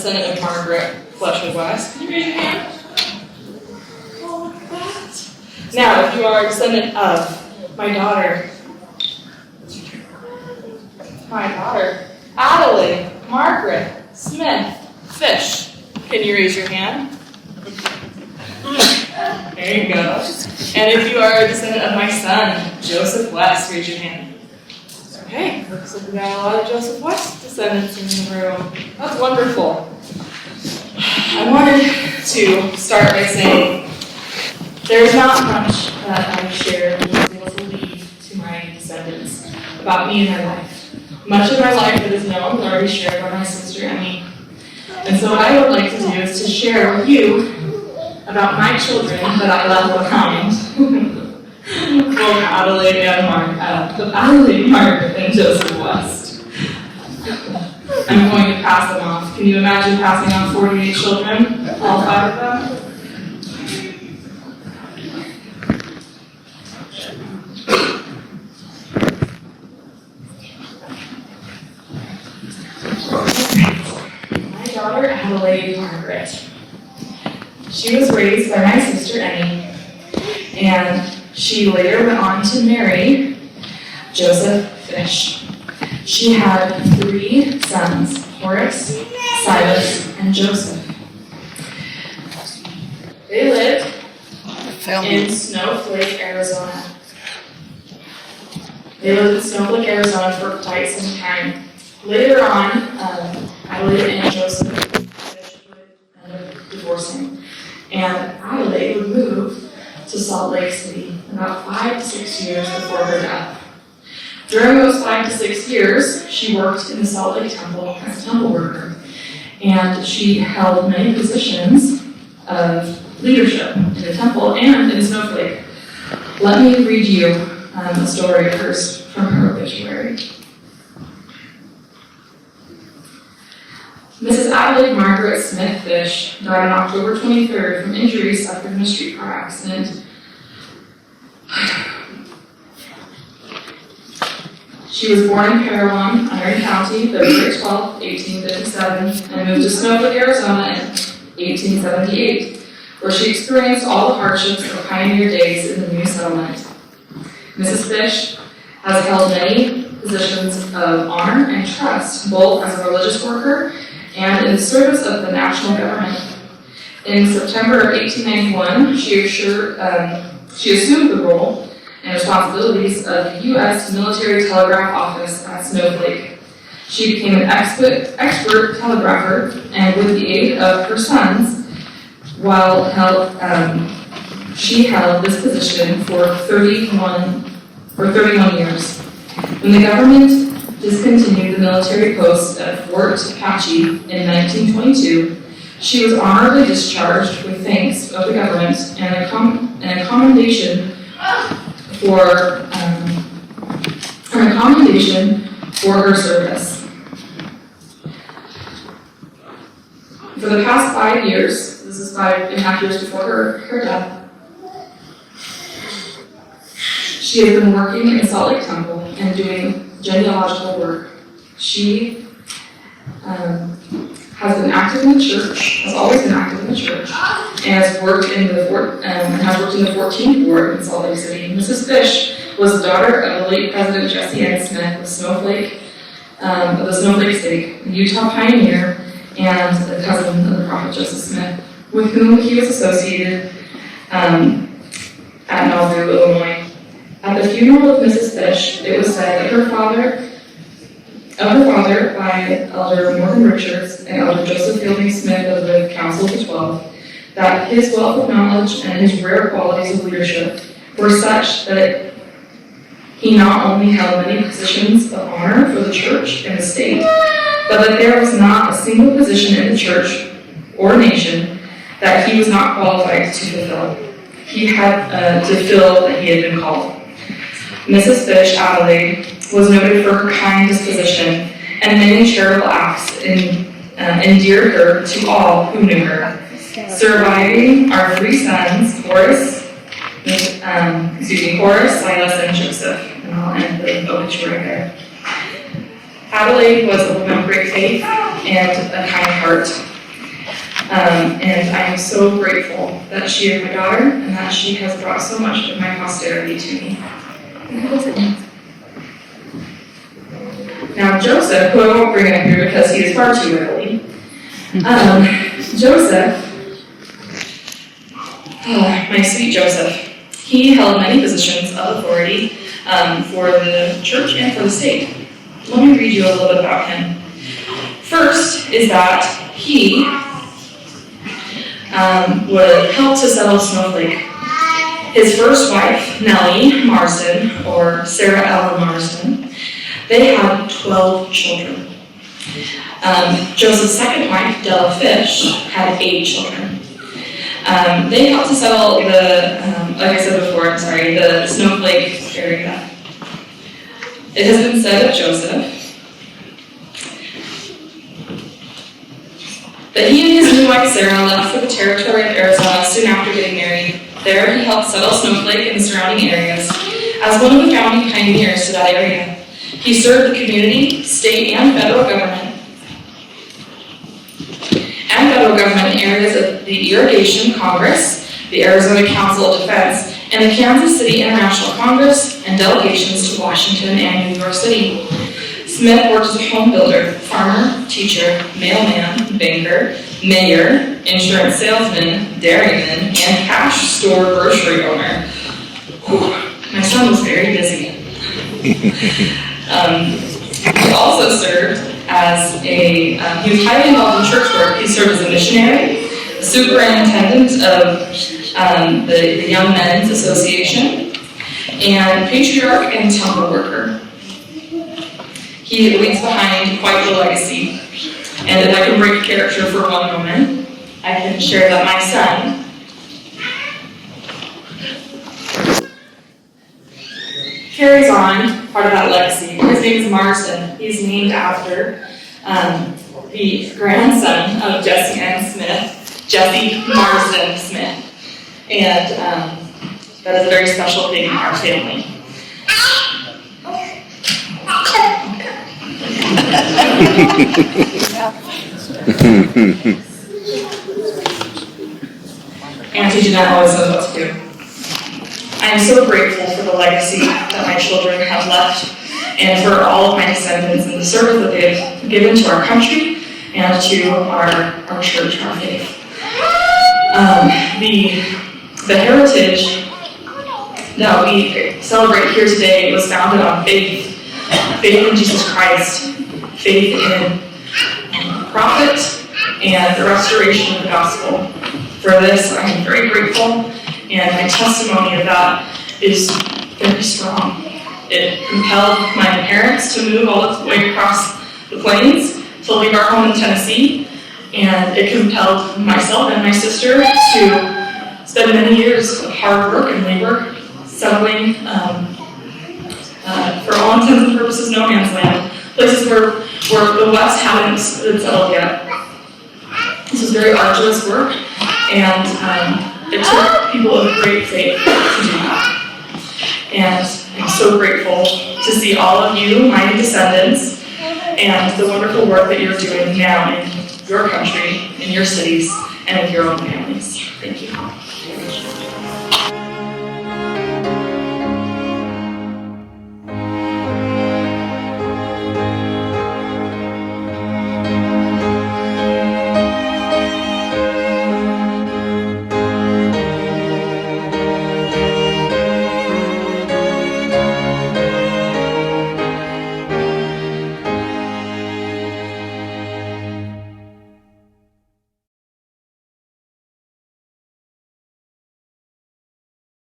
descendant of Margaret, Fletcher West, can you raise your hand? Oh, look at that. Now, if you are a descendant of my daughter, Adelaide, Margaret, Smith, Fish, can you raise your hand? There you go. And if you are a descendant of my son, Joseph West, raise your hand. Okay, looks like we got a lot of Joseph West descendants in the room. That's wonderful. I wanted to start by saying there's not much that I've shared and was able to leave to my descendants about me and my life. Much of my life that is known is already shared by my sister Emmy. And so what I would like to do is to share with you about my children that I left behind. Both Adelaide, Margaret, and Joseph West. I'm going to pass them off. Can you imagine passing on 48 children? All 5 of them? My daughter, Adelaide Margaret. She was raised by my sister Emmy, and she later went on to marry Joseph Fish. She had 3 sons, Horace, Silas, and Joseph. They lived in Snowflake, Arizona. For quite some time. Later on, Adelaide and Joseph Fish would end up divorcing. And Adelaide would move to Salt Lake City about 5 to 6 years before her death. During those 5 to 6 years, she worked in the Salt Lake Temple as a temple worker, and she held many positions of leadership in the temple and in Snowflake. Let me read you a story first from her obituary. Mrs. Adelaide Margaret Smith Fish died on October 23rd from injuries suffered in a streetcar accident. She was born in Parowan, Iron County, February 12, 1857, and moved to Snowflake, Arizona in 1878, where she experienced all the hardships of pioneer days in the new settlement. Mrs. Fish has held many positions of honor and trust, both as a religious worker and in the service of the national government. In September of 1891, she assumed the role and responsibilities of the U.S. Military Telegraph Office at Snowflake. She became an expert telegrapher, and with the aid of her sons, she held this position for 31 years. When the government discontinued the military post at Fort Apache in 1922, she was honorably discharged with thanks of the government and a commendation for her service. For the past 5 years, this is 5.5 years before her death, she has been working in Salt Lake Temple and doing genealogical work. She has been active in the church, has always been active in the church, and has worked in the 14th Ward in Salt Lake City. Mrs. Fish was the daughter of the late President Jesse N. Smith of the Snowflake State, a Utah pioneer, and the cousin of the prophet Joseph Smith, with whom he was associated at Nauvoo, Illinois. At the funeral of Mrs. Fish, it was said that her father by Elder Morgan Richards and Elder Joseph Fielding Smith of the Council of the 12, that his wealth of knowledge and his rare qualities of leadership were such that he not only held many positions of honor for the church and the state, but that there was not a single position in the church or nation that he was not qualified to fulfill. He had to fill that he had been called. Mrs. Fish, Adelaide, was noted for her kind disposition, and many charitable acts endeared her to all who knew her. Surviving are 3 sons, Horace, Silas, and Joseph, and I'll end the obituary there. Adelaide was a woman of great faith and a kind heart. And I am so grateful that she is my daughter and that she has brought so much of my posterity to me. Now Joseph, who I won't bring up here because he is far too early. Joseph, my sweet Joseph, he held many positions of authority for the church and for the state. Let me read you a little bit about him. First is that he would help to settle Snowflake. His first wife, Nellie Marsden, or Sarah Ellen Marsden, they had 12 children. Joseph's second wife, Della Fish, had 8 children. They helped to settle the, like I said before, the Snowflake area. It has been said of Joseph that he and his new wife Sarah left for the territory of Arizona soon after getting married. There he helped settle Snowflake and the surrounding areas as one of the founding pioneers to that area. He served the community, state, and federal government in areas of the Irrigation Congress, the Arizona Council of Defense, and the Kansas City International Congress, and delegations to Washington and New York City. Smith worked as a home builder, farmer, teacher, mailman, banker, mayor, insurance salesman, dairyman, and cash store grocery owner. Whew, my son was very busy. He also served as he was highly involved in church work. He served as a missionary, superintendent of the Young Men's Association, and patriarch and temple worker. He leaves behind quite the legacy. And if I can break character for one moment, I can share that my son carries on part of that legacy. His name is Marsden. He's named after the grandson of Jesse Ann Smith, Jesse Marsden Smith. And that is a very special thing in our family. Auntie Jeanette always knows what to do. I am so grateful for the legacy that my children have left and for all of my descendants and the service that they have given to our country and to our church, our faith. The heritage that we celebrate here today was founded on faith. Faith in Jesus Christ, faith in the prophet, and the restoration of the gospel. For this, I am very grateful, and my testimony of that is very strong. It compelled my parents to move all the way across the plains to leave our home in Tennessee, and it compelled myself and my sister to spend many years of hard work and labor settling, for all intents and purposes, no man's land, places where the West hadn't settled yet. This was very arduous work, and it took people of great faith to do that. And I'm so grateful to see all of you, my descendants, and the wonderful work that you're doing now in your country, in your cities, and with your own families. Thank you.